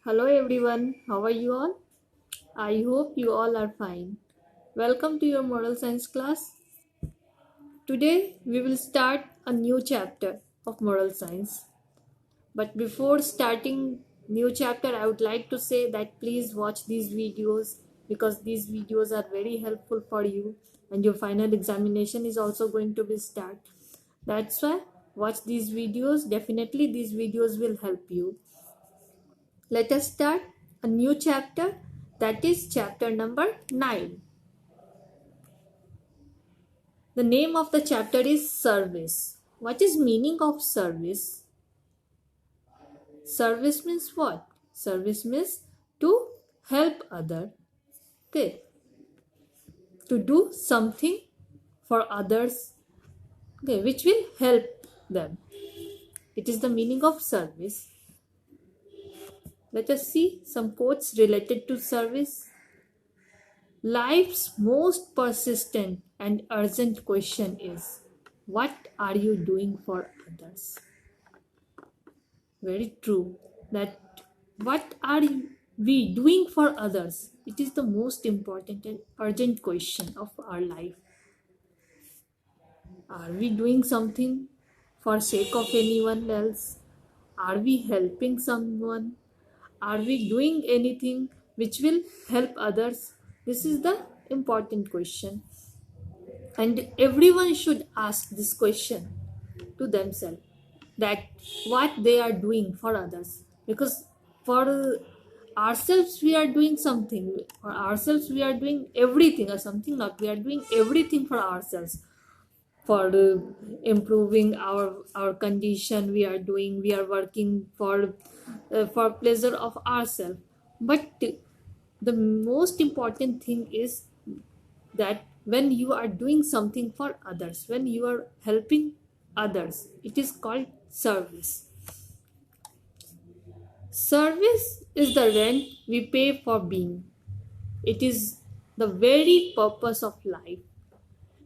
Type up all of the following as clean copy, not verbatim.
Hello everyone, how are you all? I hope you all are fine. Welcome to your moral science class. Today we will start a new chapter of moral science. But before starting new chapter, I would like to say that please watch these videos because these videos are very helpful for you and your final examination is also going to be start. That's why watch these videos. Definitely these videos will help you. Let us start a new chapter, that is chapter number 9. The name of the chapter is service. What is meaning of service? Service means what? Service means to help other. Okay. To do something for others, okay, which will help them. It is the meaning of service. Let us see some quotes related to service. Life's most persistent and urgent question is, what are you doing for others? Very true. That what are we doing for others? It is the most important and urgent question of our life. Are we doing something for sake of anyone else? Are we helping someone? Are we doing anything which will help others? This is the important question. And everyone should ask this question to themselves, that what they are doing for others, because for ourselves we are doing something, for ourselves we are doing everything or something, not we are doing everything for ourselves, for improving our condition. We are working for pleasure of ourselves, but the most important thing is that when you are doing something for others, when you are helping others, it is called service. Service is the rent we pay for being. It is the very purpose of life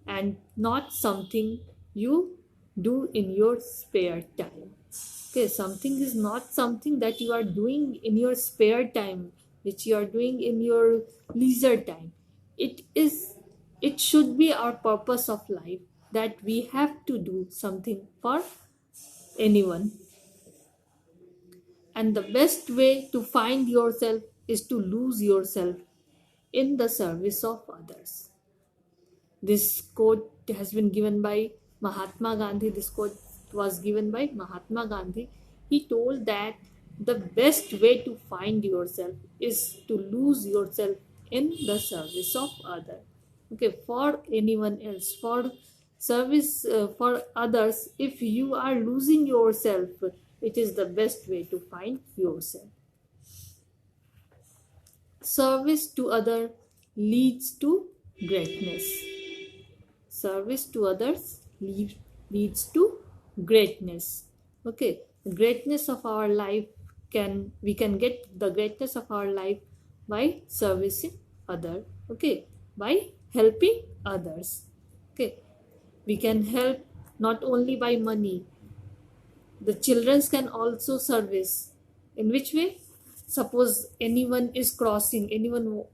and not something you do in your spare time. Okay, something is not something that you are doing in your spare time, which you are doing in your leisure time. It should be our purpose of life, that we have to do something for anyone. And the best way to find yourself is to lose yourself in the service of others. This quote has been given by Mahatma Gandhi. This quote was given by Mahatma Gandhi. He told that the best way to find yourself is to lose yourself in the service of other. Okay, for anyone else, for service for others, if you are losing yourself, it is the best way to find yourself. Service to other leads to greatness. Service to others leads to greatness. Okay, the greatness of our life, we can get the greatness of our life by servicing other. Okay, by helping others. Okay, we can help not only by money. The children can also service. In which way? Suppose anyone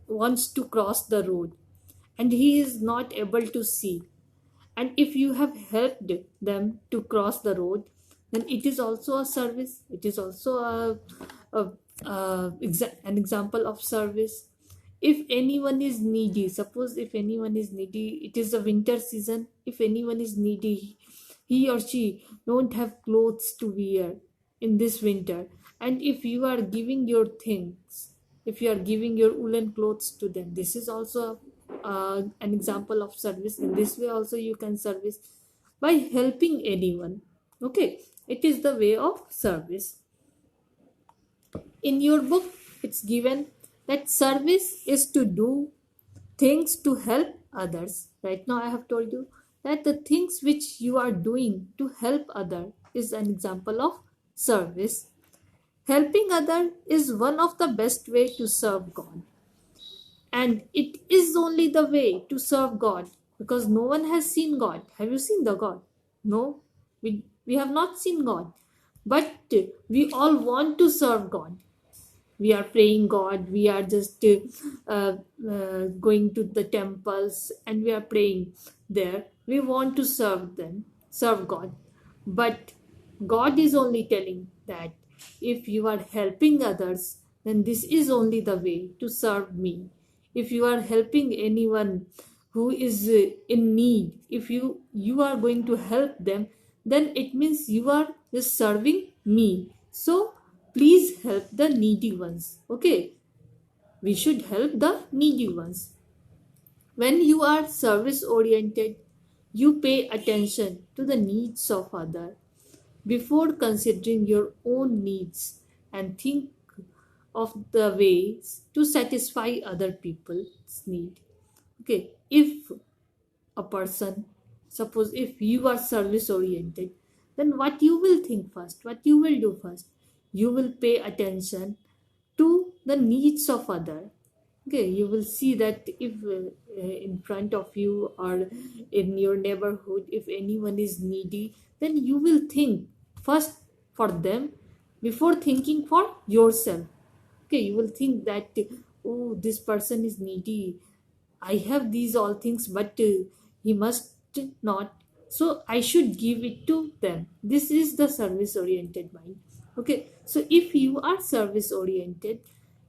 wants to cross the road and he is not able to see, and if you have helped them to cross the road, then it is also a service. It is also an example of service. If anyone is needy, suppose if anyone is needy, it is a winter season. If anyone is needy, he or she don't have clothes to wear in this winter, and if you are giving your things, if you are giving your woolen clothes to them, this is also an example of service. In this way also you can service by helping anyone. Okay, it is the way of service. In your book it's given that service is to do things to help others. Right now I have told you that the things which you are doing to help other is an example of service. Helping other is one of the best way to serve God, and it is only the way to serve God, because no one has seen God. Have you seen the God? No, we have not seen God, but we all want to serve God. we are praying God, we are just going to the temples and we are praying there. We want to serve them, serve God. But God is only telling that if you are helping others, then this is only the way to serve me. If you are helping anyone who is in need, if you are going to help them, then it means you are just serving me. So please help the needy ones. Okay, we should help the needy ones. When you are service oriented, you pay attention to the needs of others before considering your own needs, and think of the ways to satisfy other people's need. Okay, if a person, suppose if you are service oriented, then what you will think first, what you will do first, you will pay attention to the needs of other. Okay, you will see that if in front of you or in your neighborhood, if anyone is needy, then you will think first for them before thinking for yourself. Okay, you will think that, oh, this person is needy, I have these all things, but he must not, so I should give it to them. This is the service oriented mind. Okay, so if you are service oriented,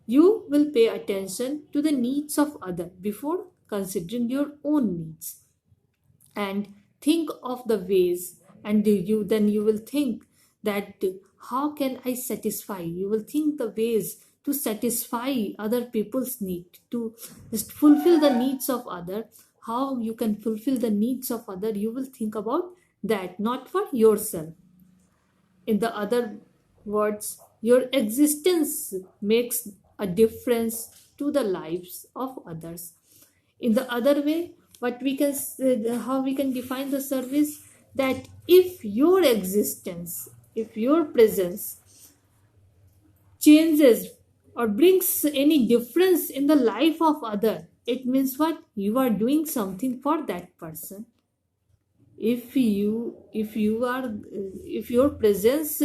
you will pay attention to the needs of other before considering your own needs, and think of the ways, and you will think that how can I satisfy, you will think the ways to satisfy other people's need, to just fulfill the needs of other. How you can fulfill the needs of other, you will think about that, not for yourself. In the other words, your existence makes a difference to the lives of others. In the other way, what we can how we can define the service, that if your existence, if your presence changes or brings any difference in the life of other, it means what, you are doing something for that person. If you are if your presence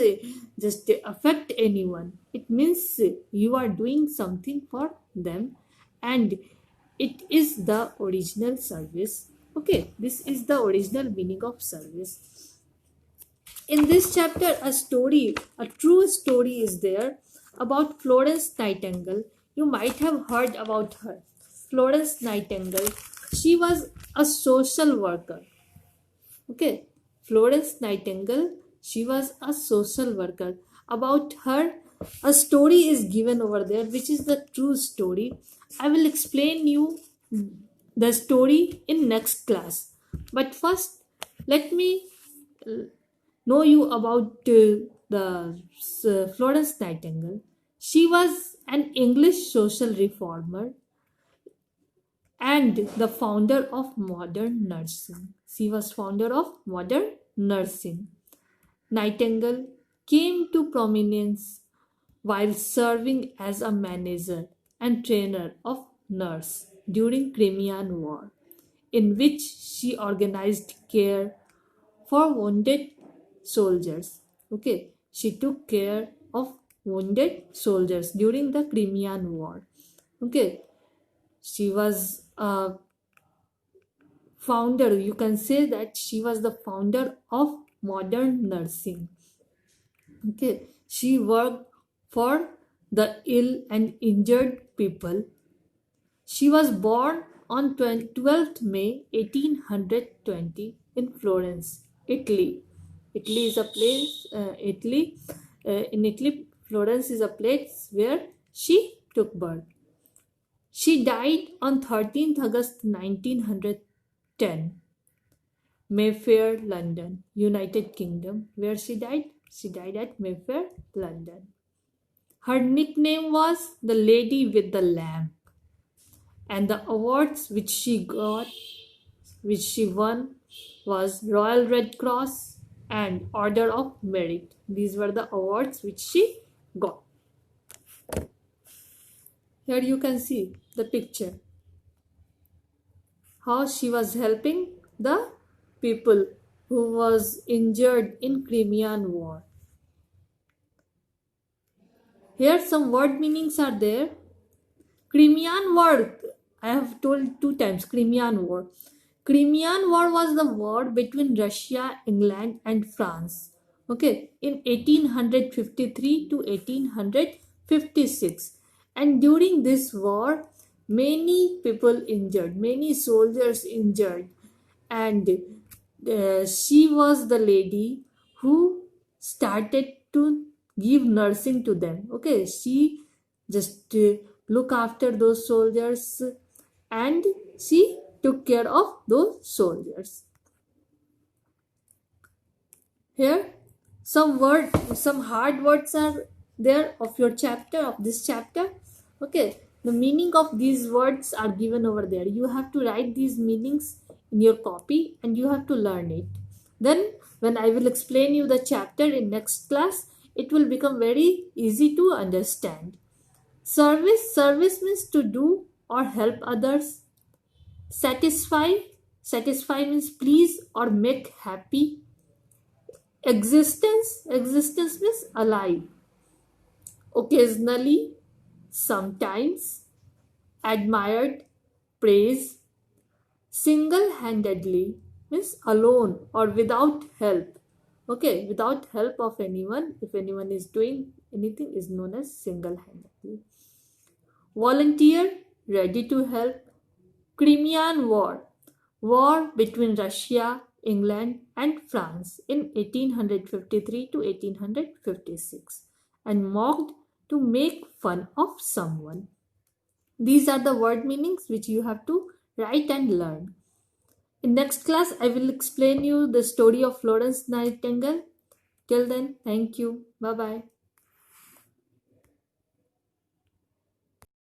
just affect anyone, it means you are doing something for them, and it is the original service. Okay, this is the original meaning of service. In this chapter, a true story is there about Florence Nightingale. You might have heard about her. Florence Nightingale, she was a social worker. Okay, Florence Nightingale, she was a social worker. About her, a story is given over there, which is the true story. I will explain you the story in next class. But first, let me know you about the Florence Nightingale. She was an English social reformer and the founder of modern nursing. She was founder of modern nursing. Nightingale came to prominence while serving as a manager and trainer of nurse during Crimean War, in which she organized care for wounded soldiers. Okay, she took care of wounded soldiers during the Crimean War. Okay, she was a founder, you can say that she was the founder of modern nursing. Okay, she worked for the ill and injured people. She was born on 12th May 1820 in Florence, Italy. Italy is a place, in Italy, Florence is a place where she took birth. She died on 13th August 1910, Mayfair, London, United Kingdom. Where she died? She died at Mayfair, London. Her nickname was the Lady with the Lamp, and the awards which she won, was Royal Red Cross and Order of Merit. These were the awards which she got. Here you can see the picture, how she was helping the people who was injured in Crimean War. Here some word meanings are there. Crimean War, I have told two times, Crimean War. Crimean War was the war between Russia, England, and France. Okay, in 1853 to 1856. And during this war, many people injured, many soldiers injured. And she was the lady who started to give nursing to them. Okay, she just look after those soldiers, and she took care of those soldiers. Here some hard words are there of your chapter, of this chapter. Okay, the meaning of these words are given over there. You have to write these meanings in your copy and you have to learn it. Then when I will explain you the chapter in next class, it will become very easy to understand. Service means to do or help others. Satisfy means please or make happy. Existence means alive. Occasionally, sometimes, admired, praise. Single-handedly means alone or without help. Okay, without help of anyone, if anyone is doing anything, is known as single-handedly. Volunteer, ready to help. Crimean War, war between Russia, England, and France in 1853 to 1856, and mocked to make fun of someone. These are the word meanings which you have to write and learn. In next class, I will explain you the story of Florence Nightingale. Till then, thank you. Bye bye.